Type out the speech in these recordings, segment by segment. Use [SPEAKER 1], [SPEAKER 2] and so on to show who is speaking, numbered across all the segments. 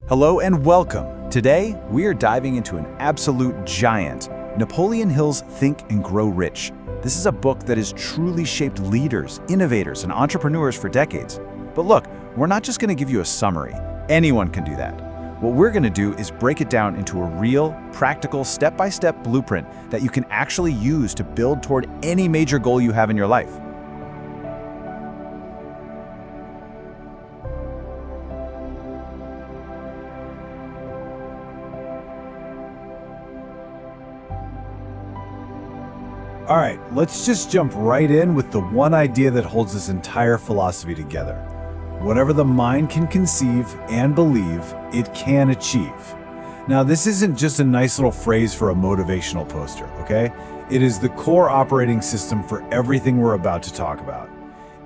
[SPEAKER 1] Hello and welcome. Today, we are diving into an absolute giant, Napoleon Hill's Think and Grow Rich. This is a book that has truly shaped leaders, innovators, and entrepreneurs for decades. But look, we're not just going to give you a summary. Anyone can do that. What we're going to do is break it down into a real, practical, step-by-step blueprint that you can actually use to build toward any major goal you have in your life. All right, let's just jump right in with the one idea that holds this entire philosophy together. Whatever the mind can conceive and believe, it can achieve. Now, this isn't just a nice little phrase for a motivational poster, okay? It is the core operating system for everything we're about to talk about.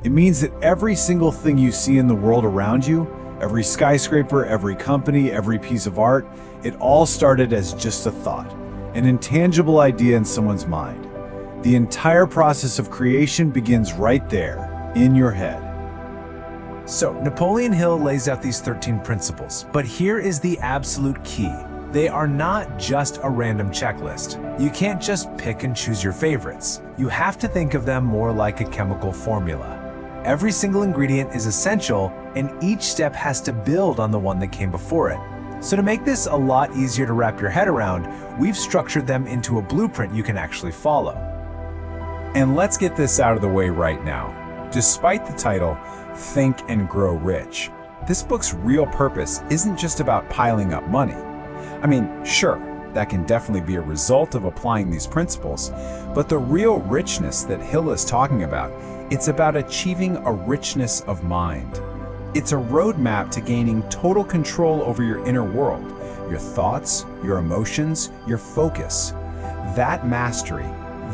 [SPEAKER 1] It means that every single thing you see in the world around you, every skyscraper, every company, every piece of art, it all started as just a thought, an intangible idea in someone's mind. The entire process of creation begins right there, in your head.
[SPEAKER 2] So, Napoleon Hill lays out these 13 principles, but here is the absolute key. They are not just a random checklist. You can't just pick and choose your favorites. You have to think of them more like a chemical formula. Every single ingredient is essential, and each step has to build on the one that came before it. So to make this a lot easier to wrap your head around, we've structured them into a blueprint you can actually follow.
[SPEAKER 3] And let's get this out of the way right now. Despite the title, Think and Grow Rich, this book's real purpose isn't just about piling up money. I mean, sure, that can definitely be a result of applying these principles, but the real richness that Hill is talking about, it's about achieving a richness of mind. It's a roadmap to gaining total control over your inner world, your thoughts, your emotions, your focus. That mastery,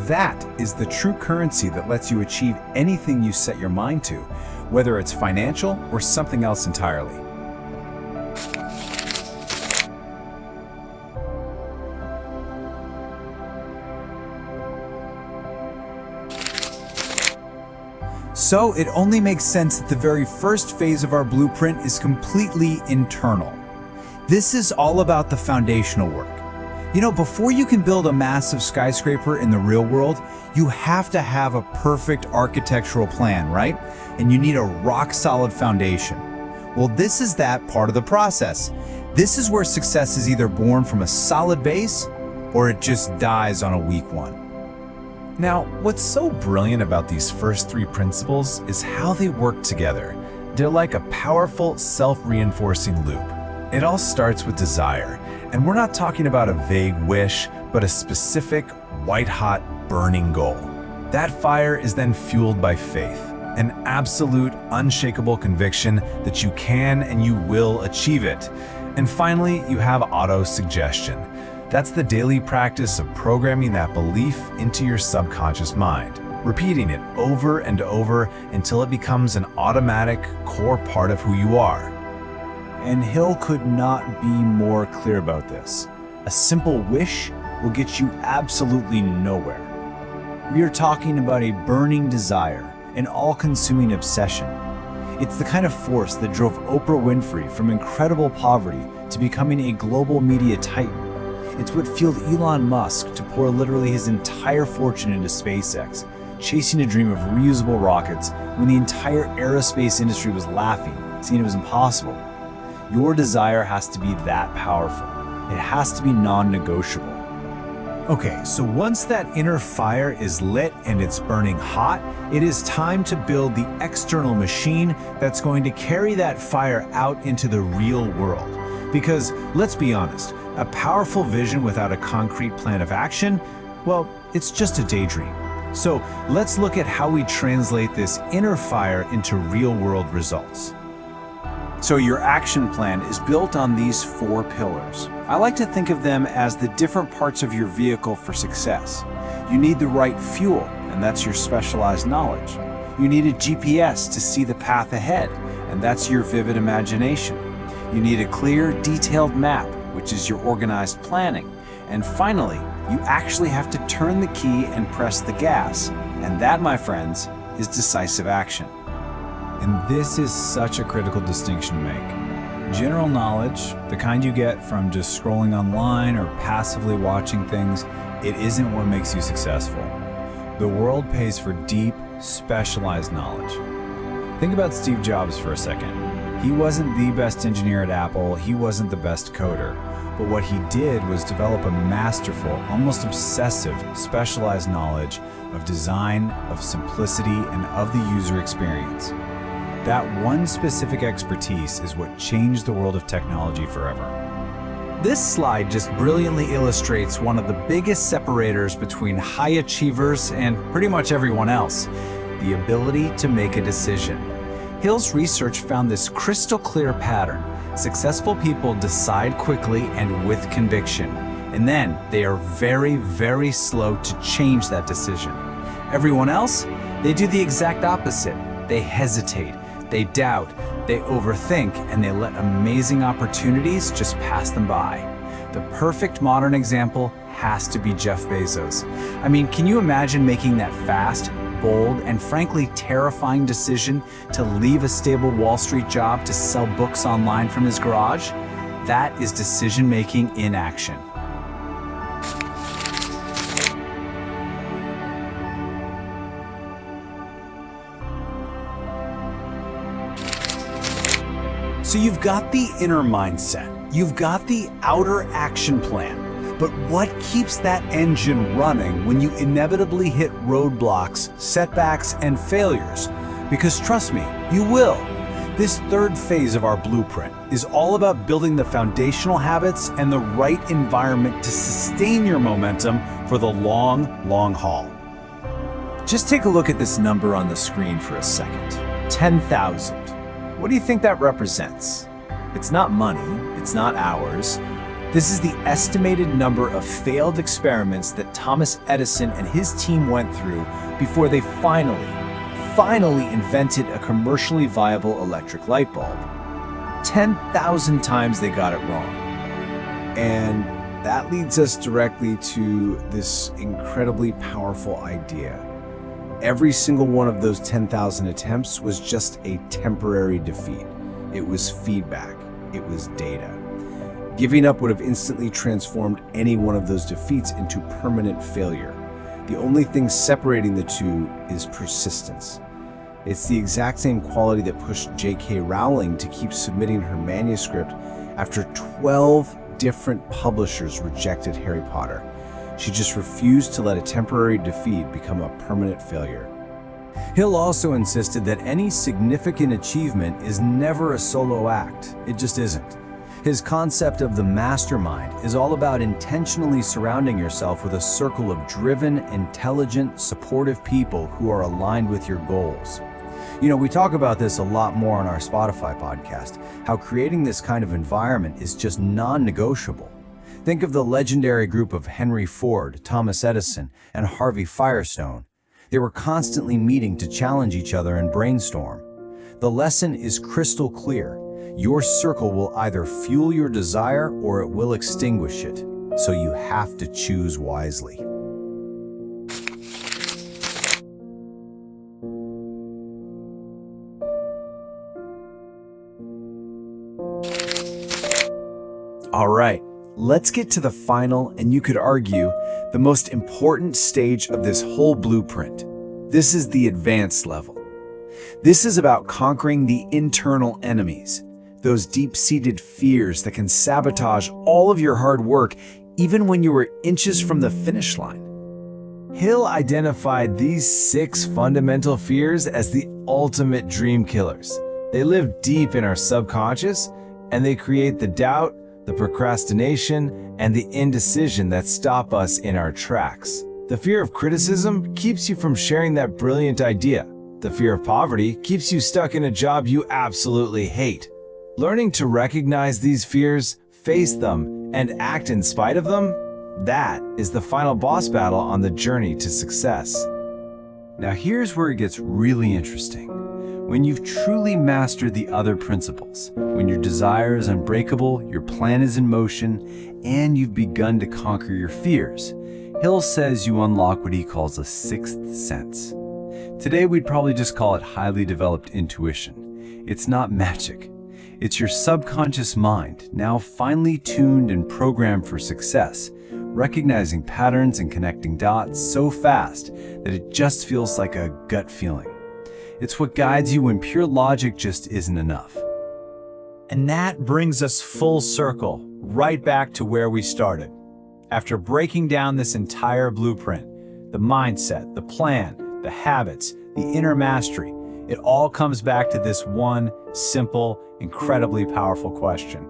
[SPEAKER 3] that is the true currency that lets you achieve anything you set your mind to, whether it's financial or something else entirely.
[SPEAKER 1] So it only makes sense that the very first phase of our blueprint is completely internal. This is all about the foundational work. You know, before you can build a massive skyscraper in the real world, you have to have a perfect architectural plan, right? And you need a rock-solid foundation. Well, this is that part of the process. This is where success is either born from a solid base or it just dies on a weak one.
[SPEAKER 2] Now, what's so brilliant about these first 3 principles is how they work together. They're like a powerful, self-reinforcing loop. It all starts with desire, and we're not talking about a vague wish, but a specific, white-hot, burning goal. That fire is then fueled by faith, an absolute, unshakable conviction that you can and you will achieve it. And finally, you have auto-suggestion. That's the daily practice of programming that belief into your subconscious mind, repeating it over and over until it becomes an automatic, core part of who you are.
[SPEAKER 1] And Hill could not be more clear about this. A simple wish will get you absolutely nowhere. We are talking about a burning desire, an all-consuming obsession. It's the kind of force that drove Oprah Winfrey from incredible poverty to becoming a global media titan. It's what fueled Elon Musk to pour literally his entire fortune into SpaceX, chasing a dream of reusable rockets when the entire aerospace industry was laughing, saying it was impossible. Your desire has to be that powerful. It has to be non-negotiable.
[SPEAKER 2] Okay, so once that inner fire is lit and it's burning hot, it is time to build the external machine that's going to carry that fire out into the real world. Because, let's be honest, a powerful vision without a concrete plan of action, well, it's just a daydream. So let's look at how we translate this inner fire into real-world results.
[SPEAKER 1] So your action plan is built on these 4 pillars. I like to think of them as the different parts of your vehicle for success. You need the right fuel, and that's your specialized knowledge. You need a GPS to see the path ahead, and that's your vivid imagination. You need a clear, detailed map, which is your organized planning. And finally, you actually have to turn the key and press the gas. And that, my friends, is decisive action.
[SPEAKER 3] And this is such a critical distinction to make.
[SPEAKER 1] General knowledge, the kind you get from just scrolling online or passively watching things, it isn't what makes you successful. The world pays for deep, specialized knowledge. Think about Steve Jobs for a second. He wasn't the best engineer at Apple, he wasn't the best coder, but what he did was develop a masterful, almost obsessive, specialized knowledge of design, of simplicity, and of the user experience. That one specific expertise is what changed the world of technology forever. This slide just brilliantly illustrates one of the biggest separators between high achievers and pretty much everyone else: the ability to make a decision. Hill's research found this crystal clear pattern. Successful people decide quickly and with conviction, and then they are very, very slow to change that decision. Everyone else, they do the exact opposite. They hesitate, they doubt, they overthink, and they let amazing opportunities just pass them by. The perfect modern example has to be Jeff Bezos. I mean, can you imagine making that fast, bold, and frankly terrifying decision to leave a stable Wall Street job to sell books online from his garage? That is decision-making in action. So you've got the inner mindset, you've got the outer action plan, but what keeps that engine running when you inevitably hit roadblocks, setbacks, and failures? Because trust me, you will. This third phase of our blueprint is all about building the foundational habits and the right environment to sustain your momentum for the long, long haul. Just take a look at this number on the screen for a second. 10,000. What do you think that represents? It's not money, it's not hours. This is the estimated number of failed experiments that Thomas Edison and his team went through before they finally invented a commercially viable electric light bulb. 10,000 times they got it wrong. And that leads us directly to this incredibly powerful idea. Every single one of those 10,000 attempts was just a temporary defeat. It was feedback. It was data. Giving up would have instantly transformed any one of those defeats into permanent failure. The only thing separating the two is persistence. It's the exact same quality that pushed J.K. Rowling to keep submitting her manuscript after 12 different publishers rejected Harry Potter. She just refused to let a temporary defeat become a permanent failure. Hill also insisted that any significant achievement is never a solo act. It just isn't. His concept of the mastermind is all about intentionally surrounding yourself with a circle of driven, intelligent, supportive people who are aligned with your goals. You know, we talk about this a lot more on our Spotify podcast, how creating this kind of environment is just non-negotiable. Think of the legendary group of Henry Ford, Thomas Edison, and Harvey Firestone. They were constantly meeting to challenge each other and brainstorm. The lesson is crystal clear. Your circle will either fuel your desire or it will extinguish it. So you have to choose wisely. All right, let's get to the final, and you could argue, the most important stage of this whole blueprint. This is the advanced level. This is about conquering the internal enemies, those deep-seated fears that can sabotage all of your hard work even when you were inches from the finish line. Hill identified these 6 fundamental fears as the ultimate dream killers. They live deep in our subconscious, and they create the doubt, the procrastination, and the indecision that stop us in our tracks. The fear of criticism keeps you from sharing that brilliant idea. The fear of poverty keeps you stuck in a job you absolutely hate. Learning to recognize these fears, face them, and act in spite of them, that is the final boss battle on the journey to success. Now here's where it gets really interesting. When you've truly mastered the other principles, when your desire is unbreakable, your plan is in motion, and you've begun to conquer your fears, Hill says you unlock what he calls a 6th sense. Today we'd probably just call it highly developed intuition. It's not magic. It's your subconscious mind, now finely tuned and programmed for success, recognizing patterns and connecting dots so fast that it just feels like a gut feeling. It's what guides you when pure logic just isn't enough. And that brings us full circle, right back to where we started. After breaking down this entire blueprint, the mindset, the plan, the habits, the inner mastery, it all comes back to this one simple, incredibly powerful question.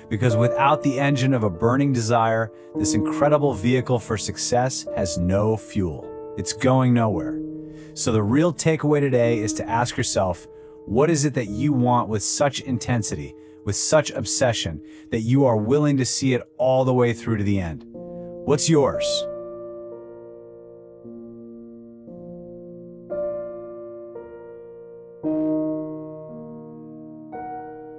[SPEAKER 1] Because without the engine of a burning desire, this incredible vehicle for success has no fuel. It's going nowhere. So the real takeaway today is to ask yourself, what is it that you want with such intensity, with such obsession, that you are willing to see it all the way through to the end? What's yours?